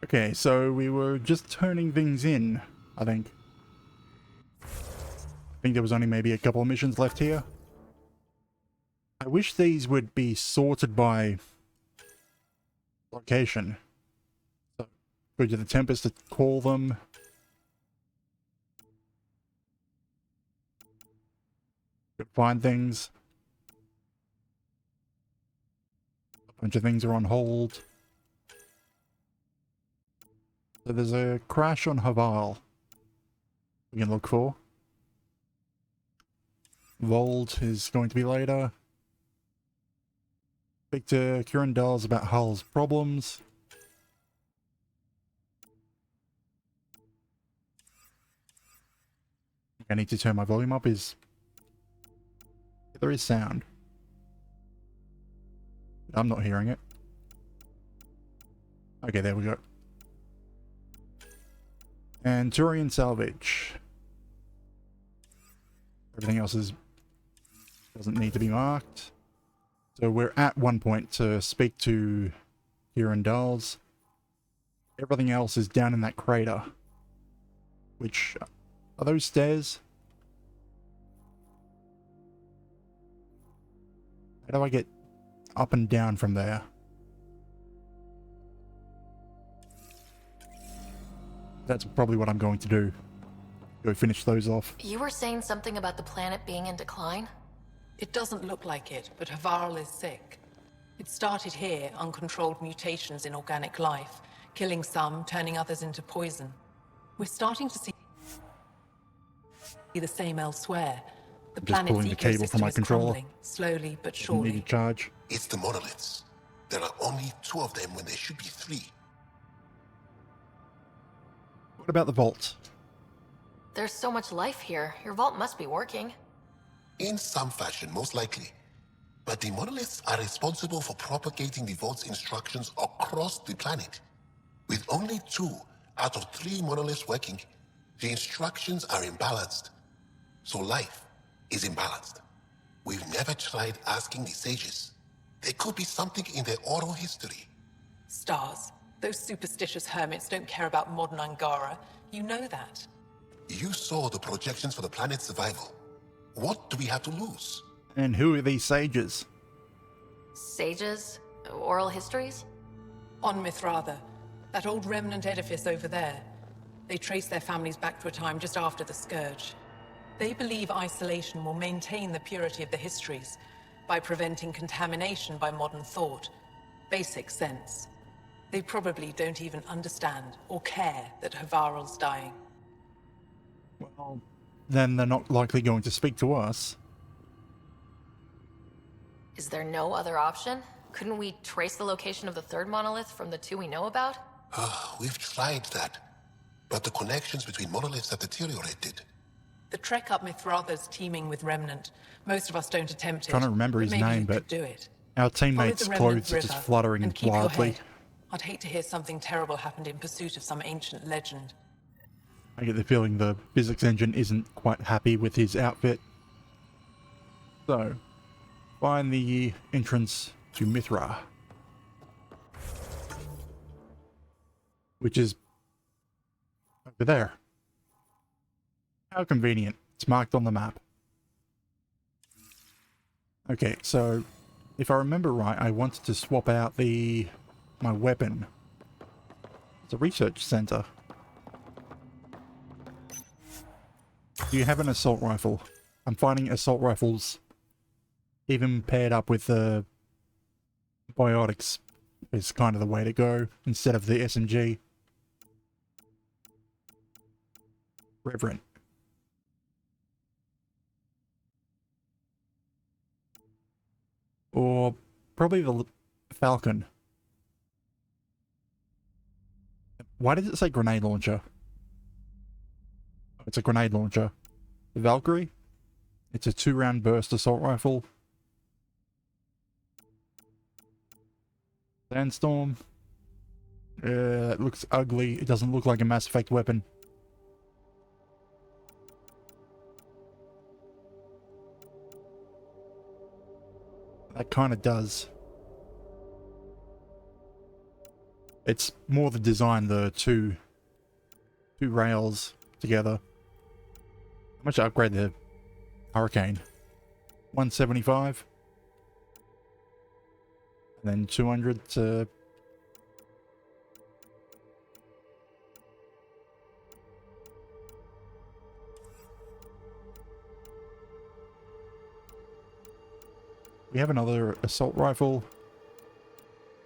Okay, so we were just turning things in, I think. I think there was only maybe a couple of missions left here. I wish these would be sorted by location. So, go to the Tempest to call them. Could find things. A bunch of things are on hold. So there's a crash on Haval we can look for. Vold is going to be later. Speak to Kieran Dawes about Hull's problems. I need to turn my volume up. There is sound. I'm not hearing it. Okay, there we go. And Turian Salvage. Everything else doesn't need to be marked. So we're at one point to speak to Kieran Dawes. Everything else is down in that crater. Which, are those stairs? How do I get up and down from there? That's probably what I'm going to do. Go finish those off. You were saying something about the planet being in decline? It doesn't look like it, but Havarl is sick. It started here, uncontrolled mutations in organic life, killing some, turning others into poison. We're starting to see the same elsewhere. The planet's pulling the cable from ecosystem my is controller. crumbling, slowly but Didn't need surely. to charge. It's the monoliths. There are only 2 of them when there should be 3. What about the vault? There's so much life here. Your vault must be working. In some fashion, most likely. But the monoliths are responsible for propagating the vault's instructions across the planet. With only 2 out of 3 monoliths working, the instructions are imbalanced. So life is imbalanced. We've never tried asking the sages. There could be something in their oral history. Stars. Those superstitious hermits don't care about modern Angara. You know that. You saw the projections for the planet's survival. What do we have to lose? And who are these sages? Sages? Oral histories? On Mithratha, that old remnant edifice over there. They trace their families back to a time just after the Scourge. They believe isolation will maintain the purity of the histories by preventing contamination by modern thought. Basic sense. They probably don't even understand or care that Havarl's dying. Well, then they're not likely going to speak to us. Is there no other option? Couldn't we trace the location of the 3rd monolith from the 2 we know about? We've tried that. But the connections between monoliths have deteriorated. The trek up Mithratha's teeming with remnant. Most of us don't attempt it. Trying to remember his maybe name, you but could do it. our Follow teammates' the remnant clothes are just river fluttering and keep your wildly. head. I'd hate to hear something terrible happened in pursuit of some ancient legend. I get the feeling the physics engine isn't quite happy with his outfit. So, find the entrance to Mithra. Which is over there. How convenient. It's marked on the map. Okay, so if I remember right, I wanted to swap out my weapon. It's a research center. Do you have an assault rifle? I'm finding assault rifles, even paired up with the biotics, is kind of the way to go instead of the SMG. Reverend. Or probably the Falcon. Why does it say grenade launcher? It's a grenade launcher. The Valkyrie? It's a 2-round burst assault rifle. Sandstorm. It looks ugly. It doesn't look like a Mass Effect weapon. That kind of does. It's more the design, the two rails together. How much to upgrade the Hurricane? 175. And then 200 to... We have another assault rifle.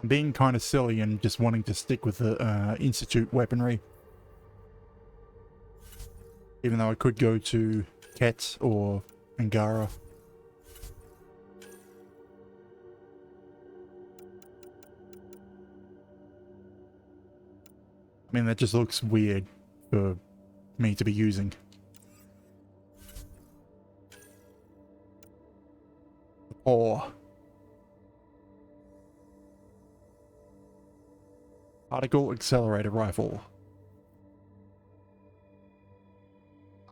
I'm being kind of silly and just wanting to stick with the Institute weaponry. Even though I could go to Ket or Angara. I mean, that just looks weird for me to be using. Or particle accelerator rifle.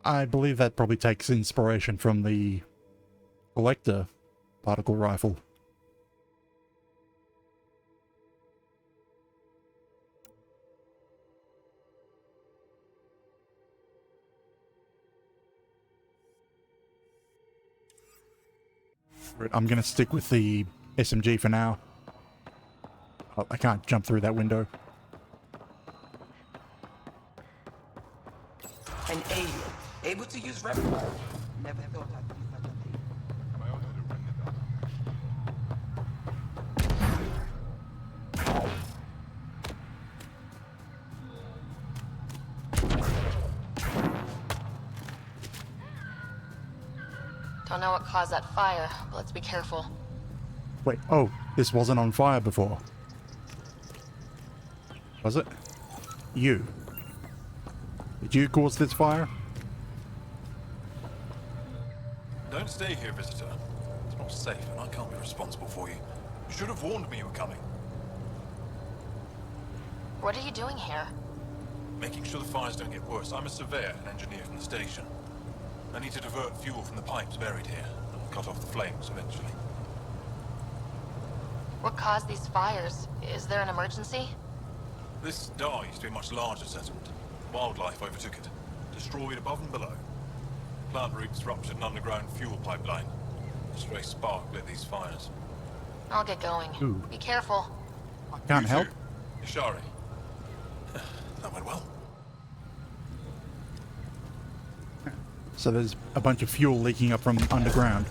I believe that probably takes inspiration from the collector particle rifle. I'm gonna stick with the SMG for now. Oh, I can't jump through that window. An alien able to use rep. Never thought I'd be such a thing. Don't know what caused that fire, but let's be careful. Wait, oh, this wasn't on fire before. Was it? You. Did you cause this fire? Don't stay here, visitor. It's not safe, and I can't be responsible for you. You should have warned me you were coming. What are you doing here? Making sure the fires don't get worse. I'm a surveyor and engineer from the station. I need to divert fuel from the pipes buried here, and we'll cut off the flames eventually. What caused these fires? Is there an emergency? This dye used to be a much larger settlement. Wildlife overtook it, destroyed above and below. Plant roots ruptured an underground fuel pipeline. A stray spark lit these fires. I'll get going. Ooh. Be careful. Can't You help. too, Ishari. That went well. So there's a bunch of fuel leaking up from underground.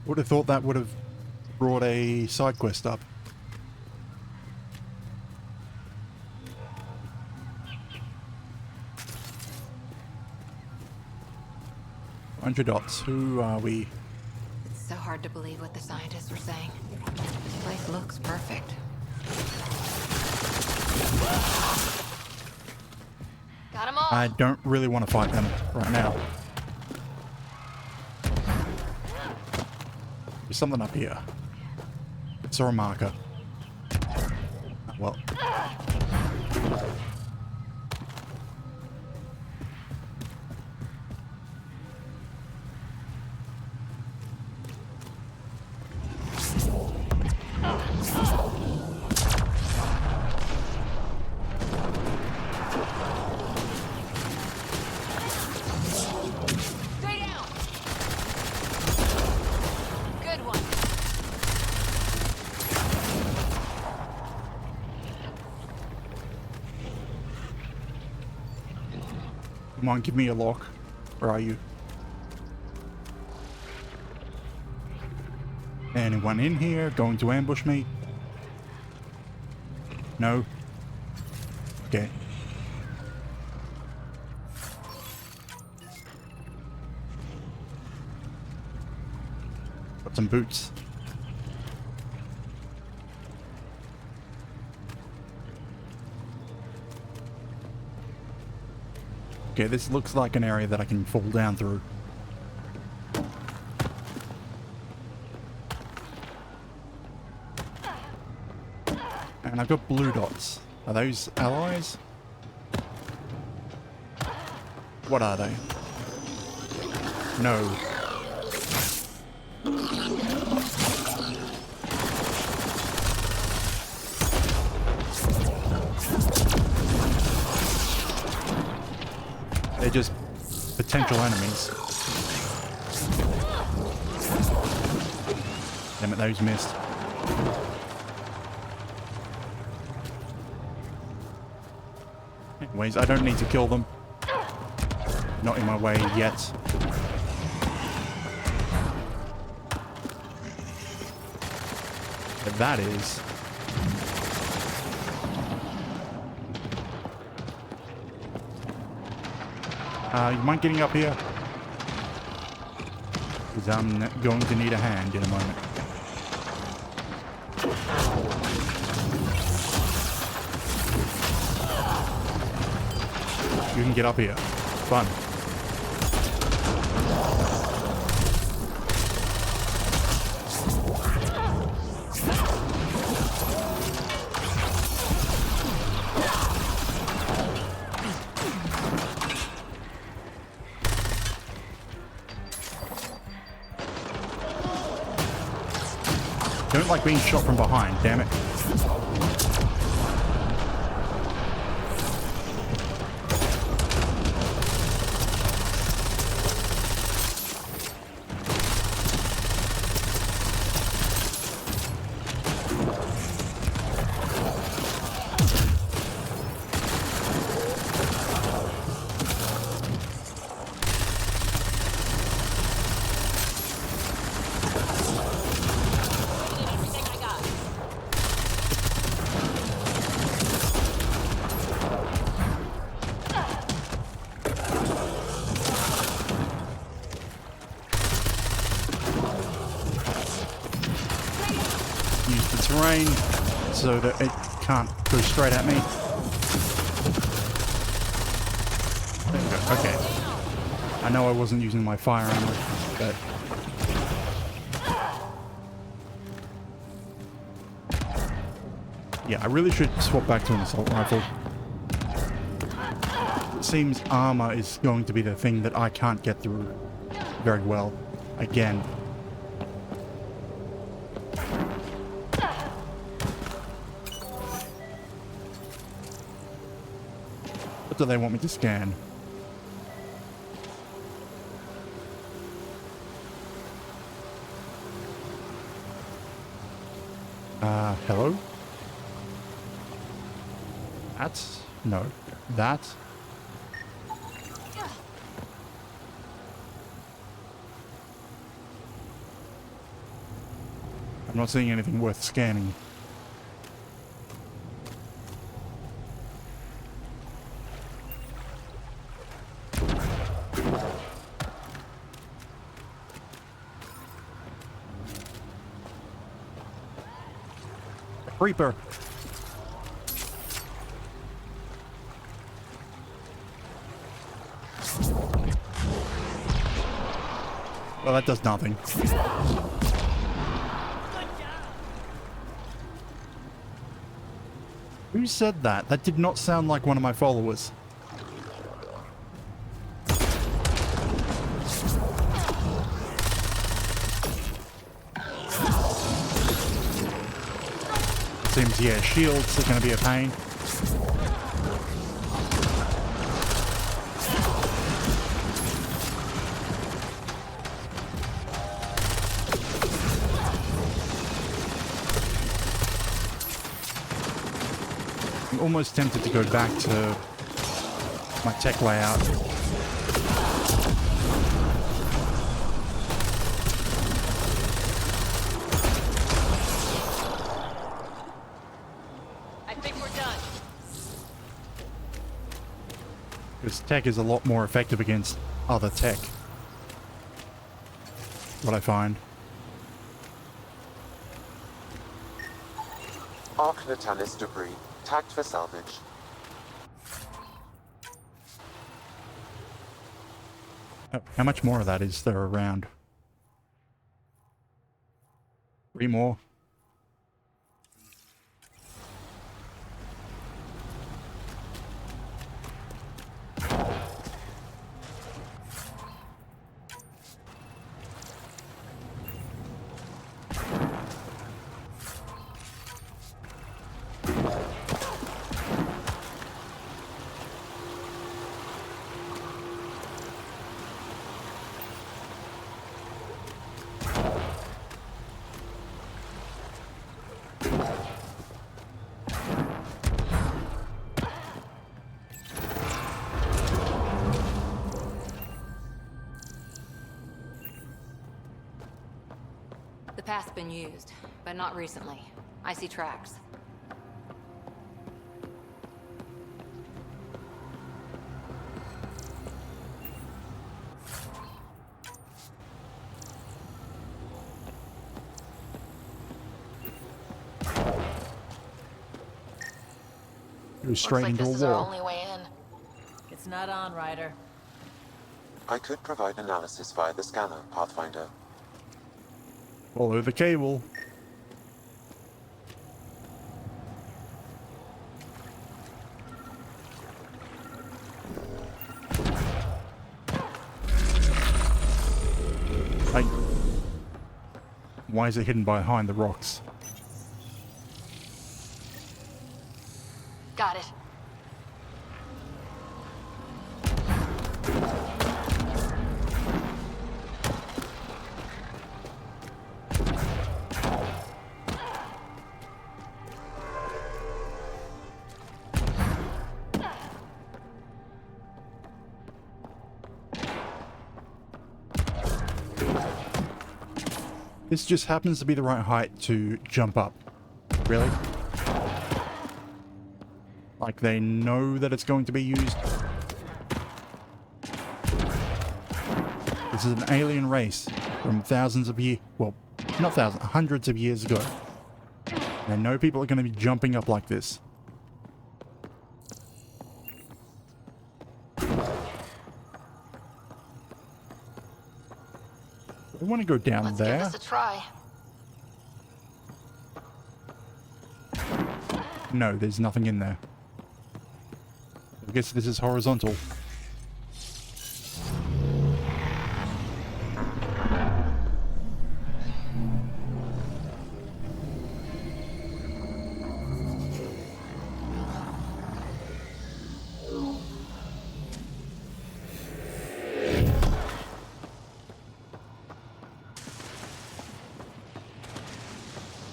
Would have thought that would have brought a side quest up. $100. Who are we? It's so hard to believe what the scientists were saying. This place looks perfect. Got them all. I don't really want to fight them right now. There's something up here. I saw a marker. Well. Stay down. Good one. Come on, give me a lock. Where are you? Anyone in here going to ambush me? No? Okay. Got some boots. Okay, this looks like an area that I can fall down through. And I've got blue dots. Are those allies? What are they? No. They're just potential enemies. Damn it, those missed. Anyways, I don't need to kill them. Not in my way yet. But that is... you mind getting up here? Because I'm going to need a hand in a moment. You can get up here. Fun. Don't like being shot from behind, damn it. Terrain so that it can't go straight at me. There we go. Okay. I know I wasn't using my fire armor, but... yeah, I really should swap back to an assault rifle. It seems armor is going to be the thing that I can't get through very well. Again. What do they want me to scan? Hello? That? No. That? I'm not seeing anything worth scanning. Creeper. Well, that does nothing. Who said that? That did not sound like one of my followers. Seems, yeah, shields are going to be a pain. I'm almost tempted to go back to my tech layout. Because tech is a lot more effective against other tech. What I find. Arc Natalis debris, tagged for salvage. Oh, how much more of that is there around? 3 more. path's been used, but not recently. I see tracks. Go Looks straight like into this a is our wall. only way in. It's not on, Ryder. I could provide analysis via the scanner, Pathfinder. Follow the cable. Like, why is it hidden behind the rocks? Got it. This just happens to be the right height to jump up. Really? Like they know that it's going to be used? This is an alien race from thousands of years, well, not thousands, hundreds of years ago. They know people are going to be jumping up like this. We want to go down Let's there. give this a try. No, there's nothing in there. I guess this is horizontal.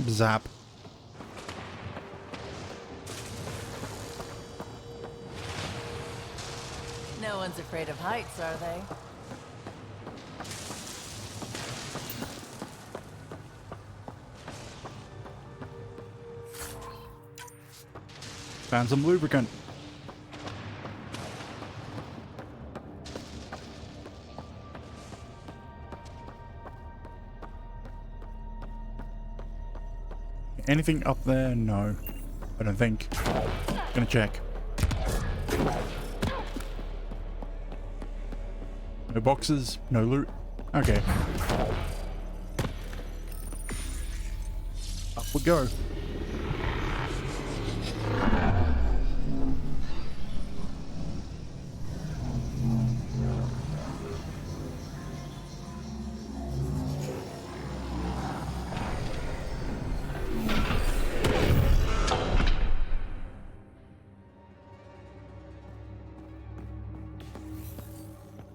Zap. No one's afraid of heights, are they? Found some lubricant. Anything up there? No. I don't think. Gonna check. No boxes, no loot. Okay. Up we go.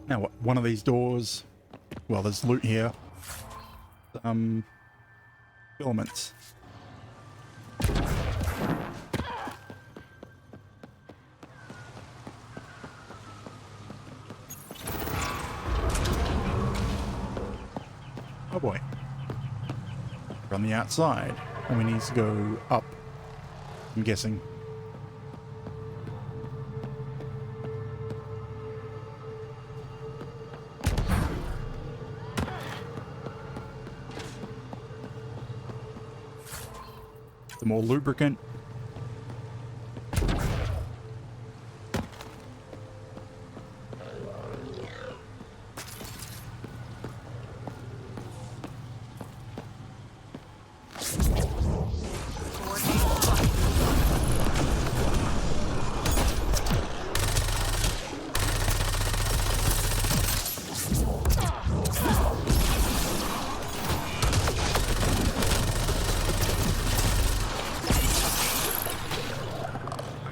Now, one of these doors, well, there's loot here. Filaments. Oh boy. We're on the outside, and we need to go up, I'm guessing. The more lubricant.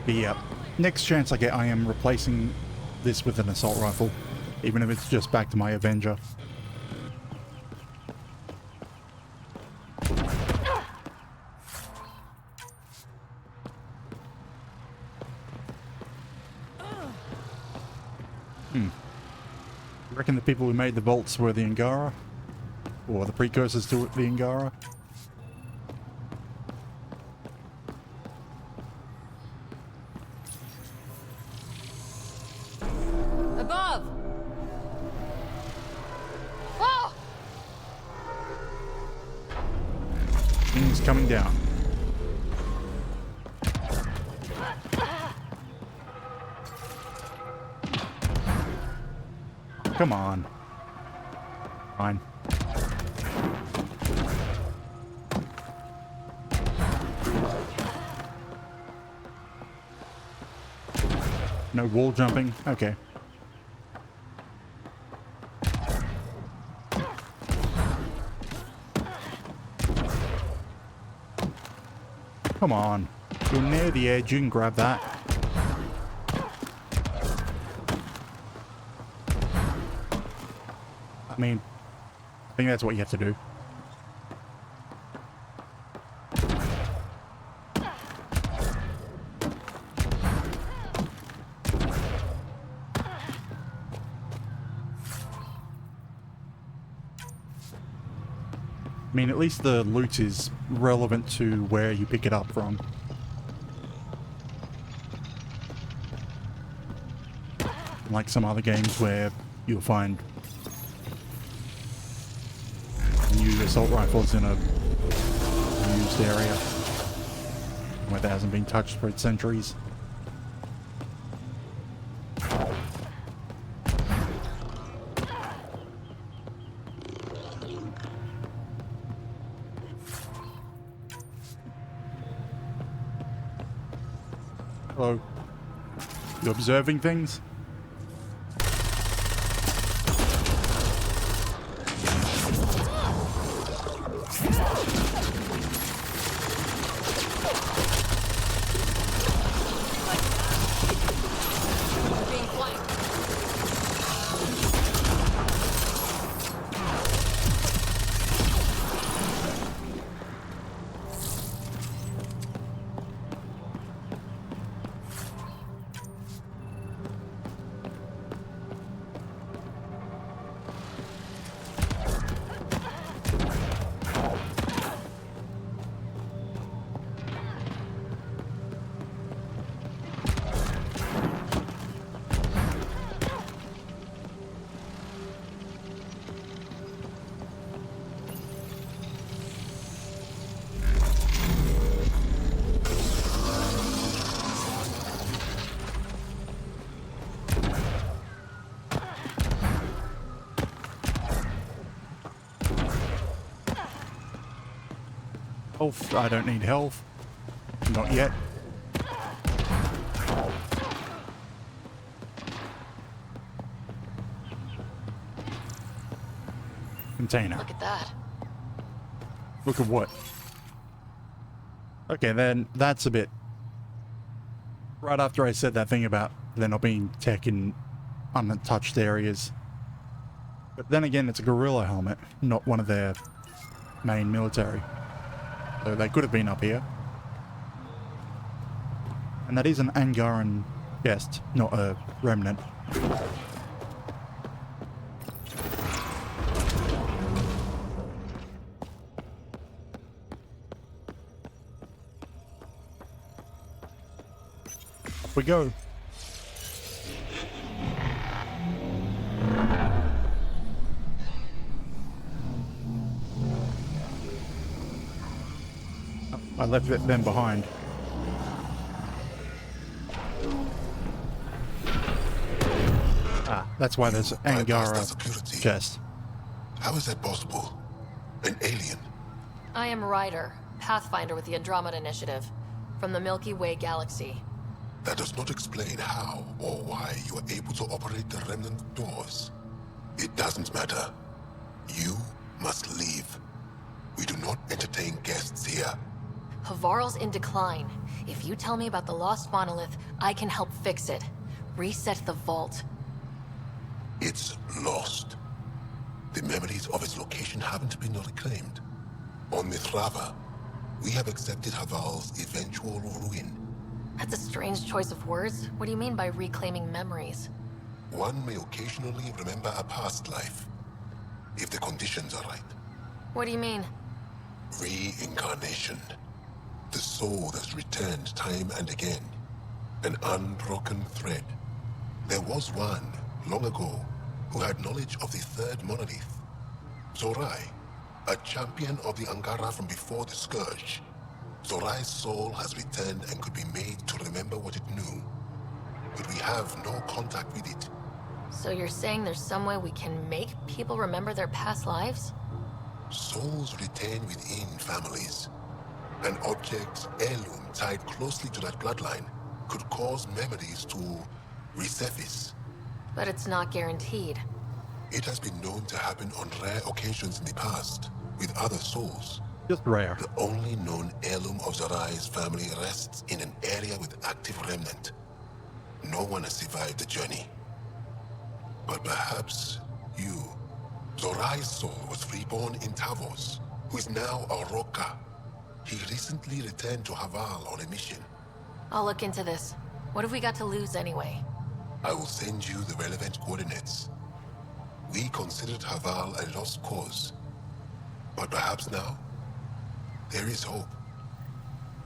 Yep. Next chance I get, I am replacing this with an assault rifle, even if it's just back to my Avenger. I reckon the people who made the bolts were the Angara? Or the precursors to the Angara. Above! Whoa! Things coming down. Come on. Fine. No wall jumping? Okay. Come on. You're near the edge, you can grab that. I mean, I think that's what you have to do. I mean, at least the loot is relevant to where you pick it up from. Like some other games where you'll find new assault rifles in a used area where that hasn't been touched for centuries. Hello. You observing things? Being flanked. Health. I don't need health. Not yet. Container. Look at that. Look at what? Okay, then that's a bit... Right after I said that thing about there not being tech in untouched areas. But then again, it's a gorilla helmet, not one of their main military. So they could have been up here. And that is an Angaran chest, not a remnant. Up we go. I left them behind. Ah, that's why there's Angara chest. How is that possible? An alien? I am Ryder, Pathfinder with the Andromeda Initiative, from the Milky Way galaxy. That does not explain how or why you are able to operate the remnant doors. It doesn't matter. You must leave. We do not entertain guests here. Havarl's in decline. If you tell me about the lost monolith, I can help fix it. Reset the vault. It's lost. The memories of its location haven't been reclaimed. On Mithrava, we have accepted Havarl's eventual ruin. That's a strange choice of words. What do you mean by reclaiming memories? One may occasionally remember a past life, if the conditions are right. What do you mean? Reincarnation. The soul that's returned time and again. An unbroken thread. There was one, long ago, who had knowledge of the third monolith. Zorai, a champion of the Angara from before the Scourge. Zorai's soul has returned and could be made to remember what it knew. But we have no contact with it. So you're saying there's some way we can make people remember their past lives? Souls retain within families. An object's heirloom tied closely to that bloodline could cause memories to resurface. But it's not guaranteed. It has been known to happen on rare occasions in the past, with other souls. Just rare. The only known heirloom of Zorai's family rests in an area with active remnant. No one has survived the journey. But perhaps you. Zorai's soul was reborn in Tavos, who is now a Roka. He recently returned to Haval on a mission. I'll look into this. What have we got to lose anyway? I will send you the relevant coordinates. We considered Haval a lost cause. But perhaps now, there is hope.